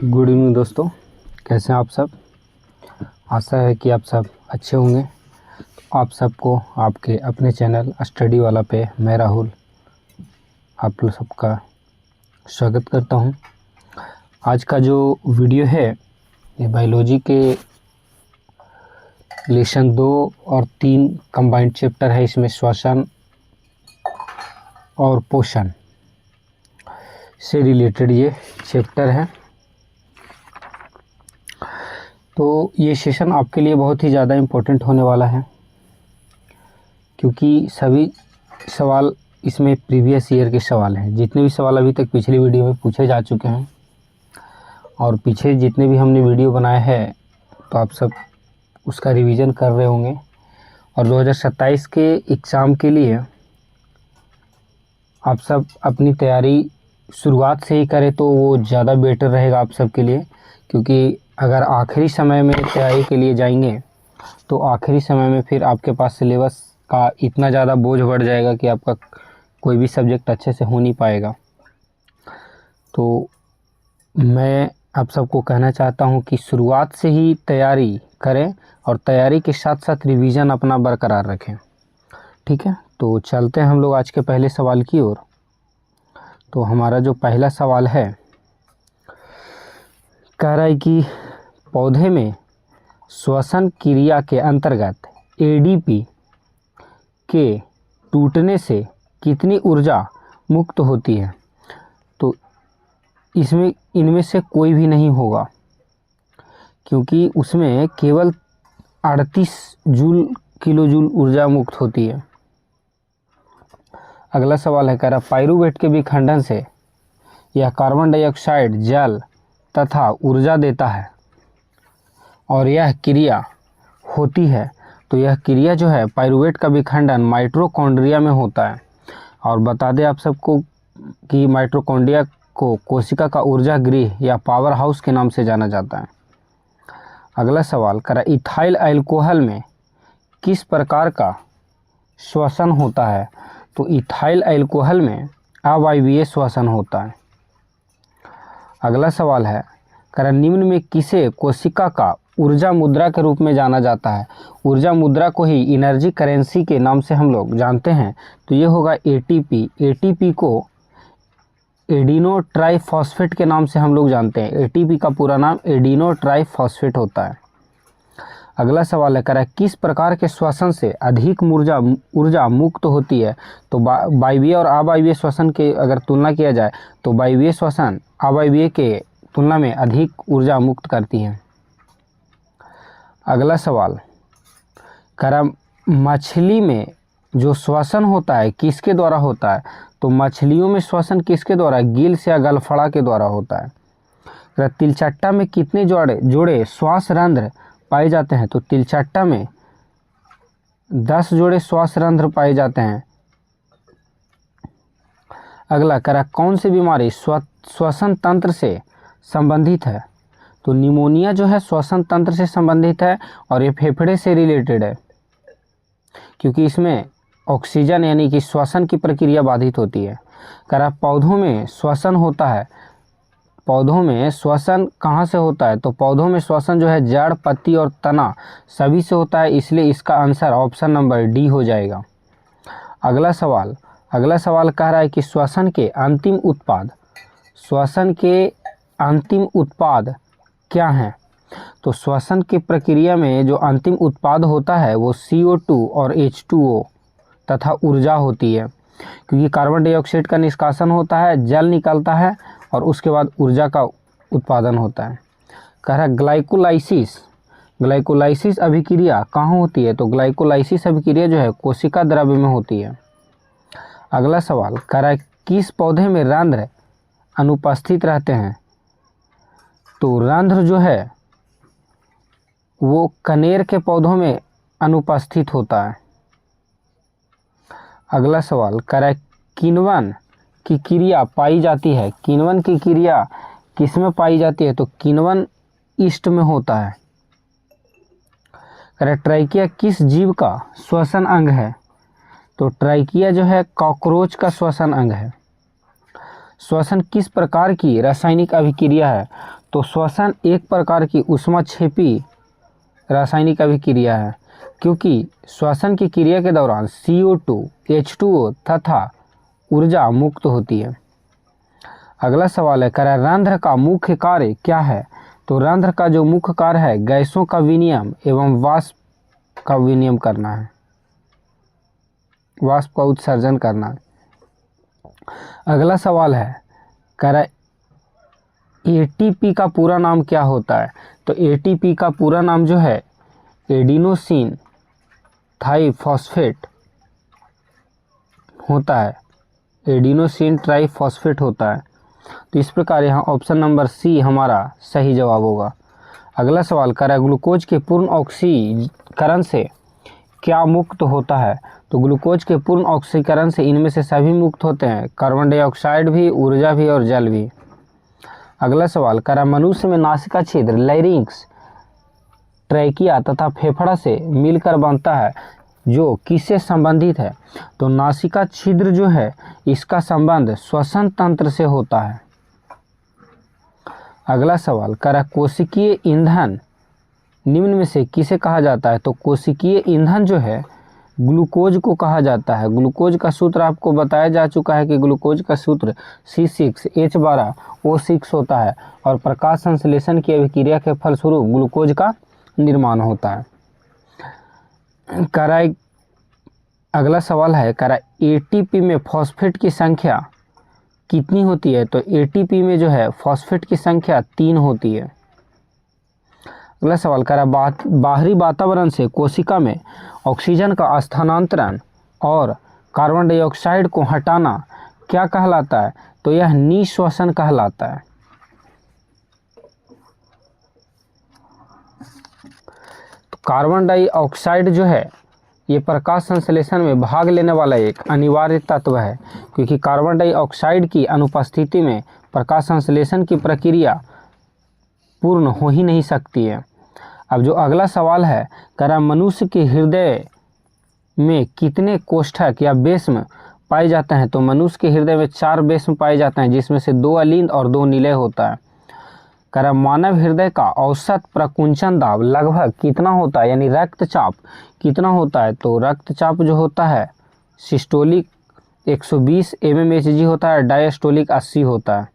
Good evening दोस्तों, कैसे हैं आप सब। आशा है कि आप सब अच्छे होंगे। आप सबको आपके अपने चैनल स्टडी वाला पे मैं राहुल आप लोग सबका स्वागत करता हूं। आज का जो वीडियो है ये बायोलॉजी के लेसन 2 और 3 कंबाइंड चैप्टर है। इसमें श्वसन और पोषण से रिलेटेड ये चैप्टर है। तो ये सेशन आपके लिए बहुत ही ज़्यादा इम्पोर्टेंट होने वाला है, क्योंकि सभी सवाल इसमें प्रीवियस ईयर के सवाल हैं। जितने भी सवाल अभी तक पिछली वीडियो में पूछे जा चुके हैं और पीछे जितने भी हमने वीडियो बनाए हैं, तो आप सब उसका रिवीजन कर रहे होंगे। और 2027 के एग्ज़ाम के लिए आप सब अपनी तैयारी शुरुआत से ही करें तो वो ज़्यादा बेटर रहेगा आप सब के लिए। क्योंकि अगर आखिरी समय में तैयारी के लिए जाएंगे तो आखिरी समय में फिर आपके पास सिलेबस का इतना ज़्यादा बोझ बढ़ जाएगा कि आपका कोई भी सब्जेक्ट अच्छे से हो नहीं पाएगा। तो मैं आप सबको कहना चाहता हूं कि शुरुआत से ही तैयारी करें और तैयारी के साथ साथ रिवीजन अपना बरकरार रखें। ठीक है, तो चलते हैं हम लोग आज के पहले सवाल की ओर। तो हमारा जो पहला सवाल है कह रहा है कि पौधे में श्वसन क्रिया के अंतर्गत एडीपी के टूटने से कितनी ऊर्जा मुक्त होती है। तो इसमें इनमें से कोई भी नहीं होगा, क्योंकि उसमें केवल 38 किलो जूल ऊर्जा मुक्त होती है। अगला सवाल है कह रहा पाइरूवेट के विखंडन से यह कार्बन डाइऑक्साइड जल तथा ऊर्जा देता है और यह क्रिया होती है। तो यह क्रिया जो है पाइरूवेट का विखंडन माइटोकॉन्ड्रिया में होता है। और बता दें आप सबको कि माइटोकॉन्ड्रिया को कोशिका का ऊर्जा गृह या पावर हाउस के नाम से जाना जाता है। अगला सवाल करा इथाइल अल्कोहल में किस प्रकार का श्वसन होता है। तो इथाइल अल्कोहल में अवायवीय श्वसन होता है। अगला सवाल है करा निम्न में किसे कोशिका का ऊर्जा मुद्रा के रूप में जाना जाता है। ऊर्जा मुद्रा को ही एनर्जी करेंसी के नाम से हम लोग जानते हैं। तो ये होगा एटीपी। एटीपी को एडिनो ट्राइफॉस्फेट के नाम से हम लोग जानते हैं। एटीपी का पूरा नाम एडिनो ट्राइफॉस्फेट होता है। अगला सवाल है करा किस प्रकार के श्वसन से अधिक ऊर्जा मुक्त होती है। तो वायवीय और अवायवीय श्वसन के अगर तुलना किया जाए तो वायवीय श्वसन अवायवीय के तुलना में अधिक ऊर्जा मुक्त करती है। अगला सवाल करा मछली में जो श्वसन होता है किसके द्वारा होता है। तो मछलियों में श्वसन किसके द्वारा, गिल्स या गलफड़ा के द्वारा होता है। तिलचट्टा में कितने जोड़े श्वास रंध्र पाए जाते हैं। तो तिलचट्टा में 10 जोड़े श्वास रंध्र पाए जाते हैं। अगला करा कौन सी बीमारी श्वसन तंत्र से संबंधित है। तो निमोनिया जो है श्वसन तंत्र से संबंधित है और ये फेफड़े से रिलेटेड है, क्योंकि इसमें ऑक्सीजन यानी कि श्वसन की प्रक्रिया बाधित होती है। करा पौधों में श्वसन होता है। पौधों में श्वसन कहाँ से होता है। तो पौधों में श्वसन जो है जड़, पत्ती और तना सभी से होता है, इसलिए इसका आंसर ऑप्शन नंबर डी हो जाएगा। अगला सवाल कह रहा है कि श्वसन के अंतिम उत्पाद क्या हैं। तो श्वसन की प्रक्रिया में जो अंतिम उत्पाद होता है वो CO2 और H2O तथा ऊर्जा होती है, क्योंकि कार्बन डाइऑक्साइड का निष्कासन होता है, जल निकलता है और उसके बाद ऊर्जा का उत्पादन होता है। कह रहा ग्लाइकोलाइसिस अभिक्रिया कहाँ होती है। तो ग्लाइकोलाइसिस अभिक्रिया जो है कोशिका द्रव्य में होती है। अगला सवाल कह रहा है किस पौधे में रंध्र अनुपस्थित रहते हैं। तो रंध्र जो है वो कनेर के पौधों में अनुपस्थित होता है। अगला सवाल कह रहा है किण्वन की क्रिया पाई जाती है। किण्वन की क्रिया किसमें पाई जाती है। तो किण्वन ईस्ट में होता है। कह रहा ट्राइकिया किस जीव का श्वसन अंग है। तो ट्राइकिया जो है कॉकरोच का श्वसन अंग है। श्वसन किस प्रकार की रासायनिक अभिक्रिया है। तो श्वसन एक प्रकार की ऊष्माक्षेपी रासायनिक अभिक्रिया है, क्योंकि श्वसन की क्रिया के दौरान CO2, H2O तथा ऊर्जा मुक्त होती है। अगला सवाल है, करा रंध्र का मुख्य कार्य क्या है? तो रंध्र का जो मुख्य कार्य है गैसों का विनिमय एवं वाष्प का विनिमय करना है, वाष्प का उत्सर्जन करना है। अगला सवाल है, करा ATP का पूरा नाम क्या होता है? तो ATP का पूरा नाम जो है एडिनोसिन ट्राइफॉस्फेट होता है, एडिनोसिन ट्राइफॉस्फेट होता है। तो इस प्रकार यहाँ ऑप्शन नंबर सी हमारा सही जवाब होगा। अगला सवाल, करा ग्लूकोज के पूर्ण ऑक्सीकरण से क्या मुक्त होता है? तो ग्लूकोज के पूर्ण ऑक्सीकरण से इनमें से सभी मुक्त होते हैं, कार्बन डाइऑक्साइड भी, ऊर्जा भी और जल भी। अगला सवाल, करा मनुष्य में नासिका छिद्र लैरिंक्स, ट्रैकिया तथा फेफड़ा से मिलकर बनता है, जो किससे संबंधित है? तो नासिका छिद्र जो है इसका संबंध श्वसन तंत्र से होता है। अगला सवाल, करा कोशिकीय ईंधन निम्न में से किसे कहा जाता है? तो कोशिकीय ईंधन जो है ग्लूकोज को कहा जाता है। ग्लूकोज का सूत्र आपको बताया जा चुका है कि ग्लूकोज का सूत्र C6H12O6 होता है और प्रकाश संश्लेषण की अभिक्रिया के फलस्वरूप ग्लूकोज का निर्माण होता है। करा अगला सवाल है, करा ATP में फॉस्फेट की संख्या कितनी होती है? तो ATP में जो है फॉस्फेट की संख्या 3 होती है। अगला सवाल, करा बाहरी वातावरण से कोशिका में ऑक्सीजन का स्थानांतरण और कार्बन डाइऑक्साइड को हटाना क्या कहलाता है? तो यह निःश्वसन कहलाता है। तो कार्बन डाइऑक्साइड जो है ये प्रकाश संश्लेषण में भाग लेने वाला एक अनिवार्य तत्व है, क्योंकि कार्बन डाइऑक्साइड की अनुपस्थिति में प्रकाश संश्लेषण की प्रक्रिया पूर्ण हो ही नहीं सकती है। अब जो अगला सवाल है, करा मनुष्य के हृदय में कितने कोष्ठक या बेस्म पाए जाते हैं? तो मनुष्य के हृदय में 4 बेस्म पाए जाते हैं, जिसमें से 2 अलिंद और 2 निलय होता है। करा मानव हृदय का औसत प्रकुंचन दाब लगभग कितना होता है, यानी रक्तचाप कितना होता है? तो रक्तचाप जो होता है सिस्टोलिक 120 mmHg होता है, डायस्टोलिक 80 होता है।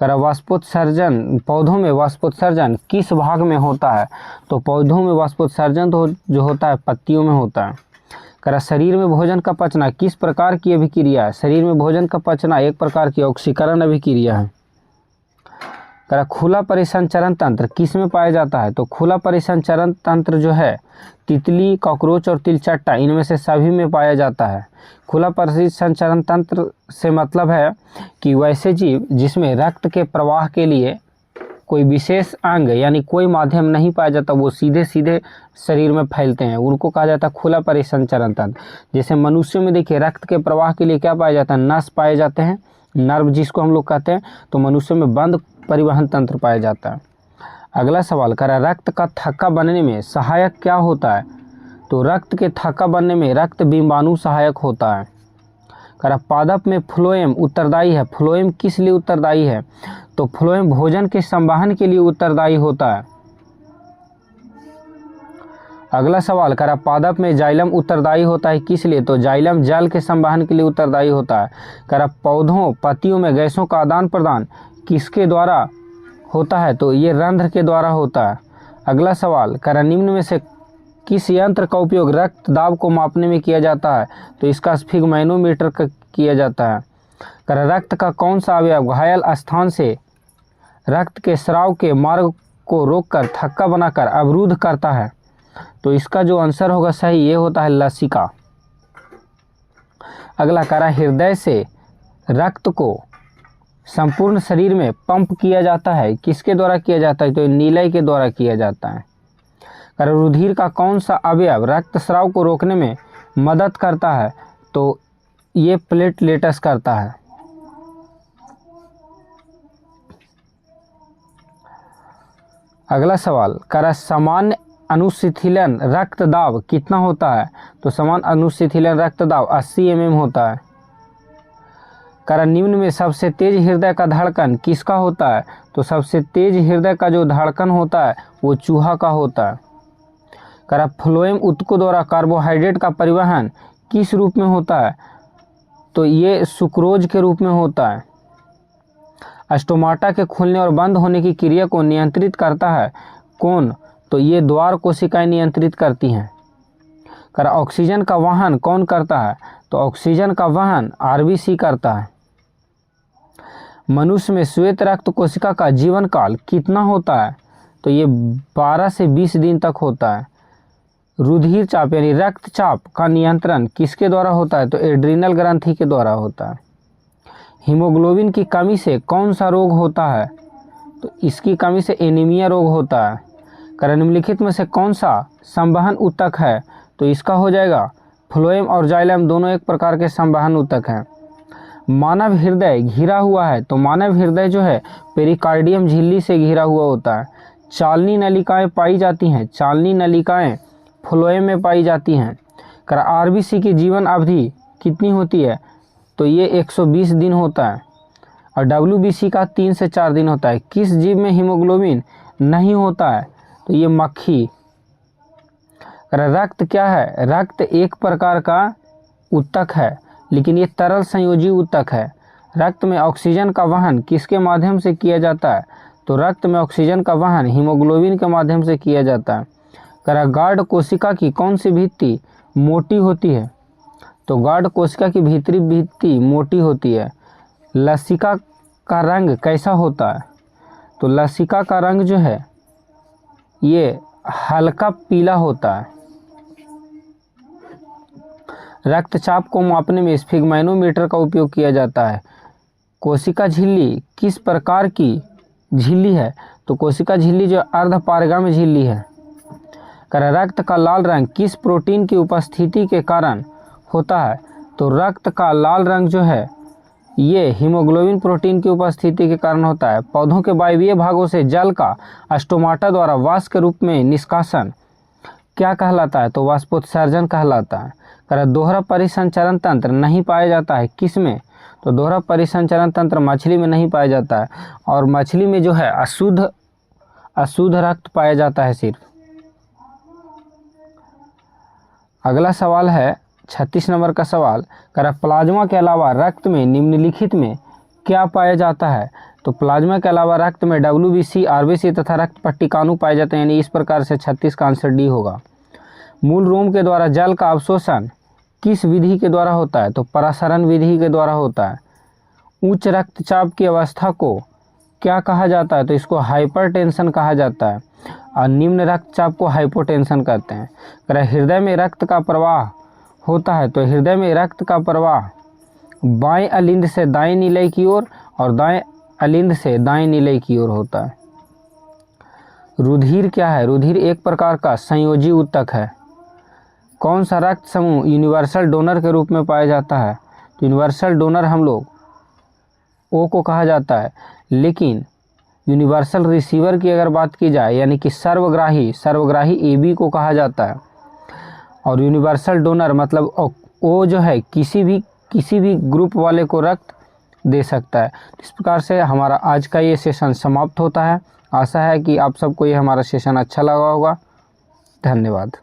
करा वाष्पोत्सर्जन, पौधों में वाष्पोत्सर्जन किस भाग में होता है? तो पौधों में वाष्पोत्सर्जन तो जो होता है पत्तियों में होता है। करा शरीर में भोजन का पचना किस प्रकार की अभिक्रिया है? शरीर में भोजन का पचना एक प्रकार की ऑक्सीकरण अभिक्रिया है। करा खुला परिसंचरण तंत्र किस में पाया जाता है? तो खुला परिसंचरण तंत्र जो है तितली, कॉकरोच और तिलचट्टा इनमें से सभी में पाया जाता है। खुला परिसंचरण तंत्र से मतलब है कि वैसे जीव जिसमें रक्त के प्रवाह के लिए कोई विशेष अंग यानी कोई माध्यम नहीं पाया जाता, वो सीधे सीधे शरीर में फैलते हैं, उनको कहा जाता है खुला परिसंचरण तंत्र। जैसे मनुष्य में देखिए रक्त के प्रवाह के लिए क्या पाया जाता है? नस पाए जाते हैं, नर्व जिसको हम लोग कहते हैं। तो मनुष्य में बंद परिवहन तंत्र पाया जाता है। अगला सवाल, करा रक्त का थक्का बनने में सहायक क्या होता है? तो रक्त के थक्का बनने में रक्त बिंबाणु सहायक होता है। करा पादप में फ्लोएम उत्तरदायी है। फ्लोएम किस लिए उत्तरदायी है? तो फ्लोएम भोजन के संवहन के लिए उत्तरदायी होता है। अगला सवाल, करा पादप में जाइलम उत्तरदायी होता है किस लिए? तो जाइलम जल के संवहन के लिए उत्तरदायी होता है। करा पौधों पत्तियों में गैसों का आदान प्रदान किसके द्वारा होता है? तो ये रंध्र के द्वारा होता है। अगला सवाल, करा निम्न में से किस यंत्र का उपयोग रक्त दाब को मापने में किया जाता है? तो इसका स्फिग्मैनोमीटर का किया जाता है। करा रक्त का कौन सा अवयव घायल स्थान से रक्त के स्राव के मार्ग को रोककर थक्का बनाकर अवरुद्ध करता है? तो इसका जो आंसर होगा सही ये होता है लसिका। अगला, करा हृदय से रक्त को संपूर्ण शरीर में पंप किया जाता है किसके द्वारा किया जाता है? तो नीलय के द्वारा किया जाता है। करा रुधिर का कौन सा अवयव रक्तस्राव को रोकने में मदद करता है? तो ये प्लेटलेट्स करता है। अगला सवाल, करा सामान्य अनुशिथिलन रक्तदाब कितना होता है? तो सामान्य अनुशिथिलन रक्तदाब 80 mm होता है। कारण निम्न में सबसे तेज हृदय का धड़कन किसका होता है? तो सबसे तेज हृदय का जो धड़कन होता है वो चूहा का होता है। कारण फ्लोएम ऊतकों द्वारा कार्बोहाइड्रेट का परिवहन किस रूप में होता है? तो ये सुक्रोज के रूप में होता है। स्टोमाटा के खुलने और बंद होने की क्रिया को नियंत्रित करता है कौन? तो ये द्वार कोशिकाएं नियंत्रित करती हैं। कारण ऑक्सीजन का वहन कौन करता है? तो ऑक्सीजन का वहन आरबीसी करता है। मनुष्य में श्वेत रक्त कोशिका का जीवन काल कितना होता है? तो ये 12 से 20 दिन तक होता है। रुधिर चाप यानी रक्तचाप का नियंत्रण किसके द्वारा होता है? तो एड्रिनल ग्रंथि के द्वारा होता है। हीमोग्लोबिन की कमी से कौन सा रोग होता है? तो इसकी कमी से एनीमिया रोग होता है। कारण निम्नलिखित में से कौन सा संवहन ऊतक है? तो इसका हो जाएगा फ्लोएम और जाइलम, दोनों एक प्रकार के संवहन ऊतक हैं। मानव हृदय घिरा हुआ है, तो मानव हृदय जो है पेरिकार्डियम झिल्ली से घिरा हुआ होता है। चालनी नलिकाएं पाई जाती हैं, चालनी नलिकाएं फ्लोएम में पाई जाती हैं। कारण आरबीसी की जीवन अवधि कितनी होती है? तो ये 120 दिन होता है। और डब्ल्यूबीसी का 3 से 4 दिन होता है। किस जीव में हीमोग्लोबिन नहीं होता है? तो ये मक्खी। रक्त क्या है? रक्त एक प्रकार का ऊतक है, लेकिन ये तरल संयोजी ऊतक है। रक्त में ऑक्सीजन का वहन किसके माध्यम से किया जाता है? तो रक्त में ऑक्सीजन का वहन हीमोग्लोबिन के माध्यम से किया जाता है। गार्ड कोशिका की कौन सी भित्ति मोटी होती है? तो गार्ड कोशिका की भीतरी भित्ति मोटी होती है। लसिका का रंग कैसा होता है? तो लसिका का रंग जो है ये हल्का पीला होता है। रक्तचाप को मापने में स्फिग्मैनोमीटर का उपयोग किया जाता है। कोशिका झिल्ली किस प्रकार की झिल्ली है? तो कोशिका झिल्ली जो अर्धपारगामी झिल्ली है। रक्त का लाल रंग किस प्रोटीन की उपस्थिति के कारण होता है? तो रक्त का लाल रंग जो है ये हीमोग्लोबिन प्रोटीन की उपस्थिति के कारण होता है। पौधों के वायवीय भागों से जल का स्टोमाटा द्वारा वाष्प के रूप में निष्कासन क्या कहलाता है? तो वाष्पोत्सर्जन कहलाता है। दोहरा परिसंचरण तंत्र नहीं पाया जाता है किस में? तो दोहरा परिसंचरण तंत्र मछली में नहीं पाया जाता है। और मछली में जो है अशुद्ध रक्त पाया जाता है सिर्फ। अगला सवाल है 36 नंबर का सवाल। प्लाज्मा के अलावा रक्त में निम्नलिखित में क्या पाया जाता है? तो प्लाज्मा के अलावा रक्त में डब्ल्यूबीसी, आरबीसी तथा रक्त पट्टिकाणु पाए जाते हैं। यानी इस प्रकार से 36 का आंसर डी होगा। मूल रोम के द्वारा जल का अवशोषण किस विधि के द्वारा होता है? तो परासरण विधि के द्वारा होता है। उच्च रक्तचाप की अवस्था को क्या कहा जाता है? तो इसको हाइपरटेंशन कहा जाता है। और निम्न रक्तचाप को हाइपोटेंशन कहते हैं। हृदय में रक्त का प्रवाह होता है, तो हृदय में रक्त का प्रवाह बाएं अलिंद से दाएं निलय की ओर और दाएं अलिंद से दाएं निलय की ओर होता है। रुधिर क्या है? रुधिर एक प्रकार का संयोजी ऊतक है। कौन सा रक्त समूह यूनिवर्सल डोनर के रूप में पाया जाता है? तो यूनिवर्सल डोनर हम लोग ओ को कहा जाता है, लेकिन यूनिवर्सल रिसीवर की अगर बात की जाए यानी कि सर्वग्राही एबी को कहा जाता है। और यूनिवर्सल डोनर मतलब ओ जो है किसी भी ग्रुप वाले को रक्त दे सकता है। इस प्रकार से हमारा आज का ये सेशन समाप्त होता है। आशा है कि आप सबको ये हमारा सेशन अच्छा लगा होगा। धन्यवाद।